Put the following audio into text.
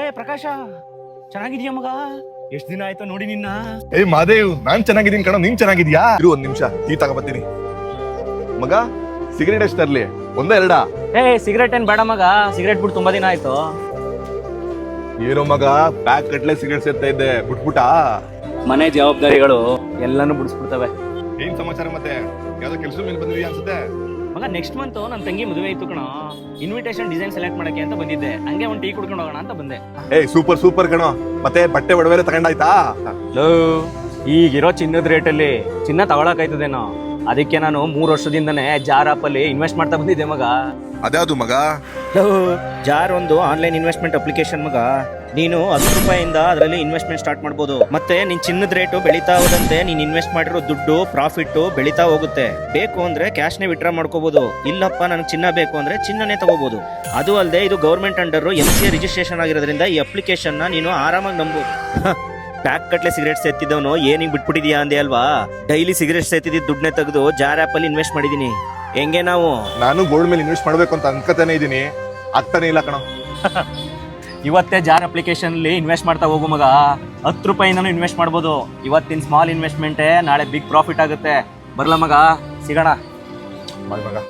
ಏ ಪ್ರಕಾಶ, ಚೆನ್ನಾಗಿದ್ಯಾ ಮಗ? ಎಷ್ಟ್ ದಿನ ಆಯ್ತು ನೋಡಿ ನಿನ್ನ. ಏಯ್ ಮಾದೇವ್, ನಾನ್ ಚೆನ್ನಾಗಿದ್ದೀನಿ ಕಣೋ, ನೀನ್ ಚೆನ್ನಾಗಿದ್ಯಾ? ಇರು ಒಂದ್ ನಿಮಿಷ, ಟೀ ತಗೋಬತ್ತೀನಿ. ಮಗ ಸಿಗರೇಟ್ ಎಷ್ಟು ತರ್ಲಿ? ಒಂದಾ ಎರಡಾ? ಏ ಸಿಗರೇಟ್ ಏನ್ ಬೇಡ ಮಗ, ಸಿಗರೇಟ್ ಬಿಟ್ಟು ತುಂಬಾ ದಿನ ಆಯ್ತು. ಏನೋ ಮಗ, ಪ್ಯಾಕ್ ಕಟ್ಲೆ ಸಿಗರೇಟ್ ಸೇರ್ತಾ ಇದ್ದೆ, ಬಿಟ್ಬಿಟ್ಟ? ಮನೆ ಜವಾಬ್ದಾರಿಗಳು ಎಲ್ಲಾನು ಬಿಡಿಸ್ಬಿಡ್ತವೆ. ಏನ್ ಸಮಾಚಾರ ಮತ್ತೆ? ಯಾವ್ದೋ ಕೆಲಸ ಮೇಲೆ ಬಂದಿದ್ಯಾ ಅನ್ಸುತ್ತೆ. ಮಗ ನೆಕ್ಸ್ಟ್ ಮಂತ್ ನನ್ನ ತಂಗಿ ಮದುವೆ ಇತ್ತು ಕಣೋ, ಇನ್ವಿಟೇಷನ್ ಡಿಸೈನ್ ಸೆಲೆಕ್ಟ್ ಮಾಡಕ್ಕೆ ಅಂತ ಬಂದಿದ್ದೆ. ಹಂಗೆ ಒಂದ್ ಟೀ ಕುಡ್ಕೊಂಡು ಹೋಗೋಣ ಅಂತ ಬಂದೆ. ಏಯ್ ಸೂಪರ್ ಸೂಪರ್ ಕಣೋ. ಮತ್ತೆ ಬಟ್ಟೆ ಒಡವೆ ತಗೊಂಡಾಯ್ತಾ? ಈಗಿರೋ ಚಿನ್ನದ ರೇಟಲ್ಲಿ ಚಿನ್ನ ತಗೊಳಕಾಯ್ತದೇನೋ, ಅದಕ್ಕೆ ನಾನು 3 ವರ್ಷದಿಂದನೇ ಜಾರ್ ಆಪ್ ಅಲ್ಲಿ ಇನ್ವೆಸ್ಟ್ ಮಾಡ್ತಾ ಬಂದಿದ್ದೆ ಮಗ. ಅದ್ಯಾವುದು ಮಗ? ಜಾರ್ ಒಂದು ಆನ್ಲೈನ್ ಇನ್ವೆಸ್ಟ್ಮೆಂಟ್ ಅಪ್ಲಿಕೇಶನ್ ಮಗ. ನೀನು 10 ರೂಪಾಯಿಂದ ಅದರಲ್ಲಿ ಇನ್ವೆಸ್ಟ್ಮೆಂಟ್ ಸ್ಟಾರ್ಟ್ ಮಾಡ್ಬೋದು. ಮತ್ತೆ ನಿನ್ ಚಿನ್ನದ ರೇಟು ಬೆಳೀತಾ ಹೋದಂತೆ ನೀನ್ ಇನ್ವೆಸ್ಟ್ ಮಾಡಿರೋ ದುಡ್ಡು ಪ್ರಾಫಿಟ್ ಬೆಳೀತಾ ಹೋಗುತ್ತೆ. ಬೇಕು ಅಂದ್ರೆ ಕ್ಯಾಶ್ನೇ ವಿಡ್ರಾ ಮಾಡ್ಕೋಬಹುದು. ಇಲ್ಲಪ್ಪ ನನಗೆ ಚಿನ್ನ ಬೇಕು ಅಂದ್ರೆ ಚಿನ್ನನೇ ತಗೋಬಹುದು. ಅದು ಅಲ್ಲದೆ ಇದು ಗೌರ್ಮೆಂಟ್ ಅಂಡರ್ MCA ರಿಜಿಸ್ಟ್ರೇಷನ್ ಆಗಿರೋದ್ರಿಂದ ಈ ಅಪ್ಲಿಕೇಶನ್ ನೀನು ಆರಾಮಾಗಿ ನಂಬೋದು. ಪ್ಯಾಕ್ ಕಟ್ಲೆ ಸಿಗರೇಟ್ ಸೇತಿದ್ದವನು ಏನಿಗೆ ಬಿಟ್ಬಿಟ್ಟಿದ್ಯಾ ಅಂದೆ ಅಲ್ವಾ? ಡೈಲಿ ಸಿಗರೇಟ್ ಸೇತಿದ್ದ ದುಡ್ಡನ್ನೇ ತೆಗೆದು ಜಾರ್ ಆಪ್ ಅಲ್ಲಿ ಇನ್ವೆಸ್ಟ್ ಮಾಡಿದೀನಿ. ಹೆಂಗೆ ನಾವು? ನಾನು ಗೋಲ್ಡ್ ಮೇಲೆ ಇನ್ವೆಸ್ಟ್ ಮಾಡ್ಬೇಕು ಅಂತ ಅನ್ಕೋತಾನೆ ಇದೀನಿ, ಆಗ್ತಾನೆ ಇಲ್ಲ ಕಣೋ. ಇವತ್ತೇ ಜಾರ್ ಅಪ್ಲಿಕೇಶನ್ ಅಲ್ಲಿ ಇನ್ವೆಸ್ಟ್ ಮಾಡ್ತಾ ಹೋಗು ಮಗ. 10 ರೂಪಾಯಿಂದನೂ ಇನ್ವೆಸ್ಟ್ ಮಾಡ್ಬೋದು. ಇವತ್ತಿನ ಸ್ಮಾಲ್ ಇನ್ವೆಸ್ಟ್ಮೆಂಟೇ ನಾಳೆ ಬಿಗ್ ಪ್ರಾಫಿಟ್ ಆಗುತ್ತೆ. ಬರ್ಲಾ ಮಗ, ಸಿಗೋಣ. ಬಾಯ್ ಮಗ.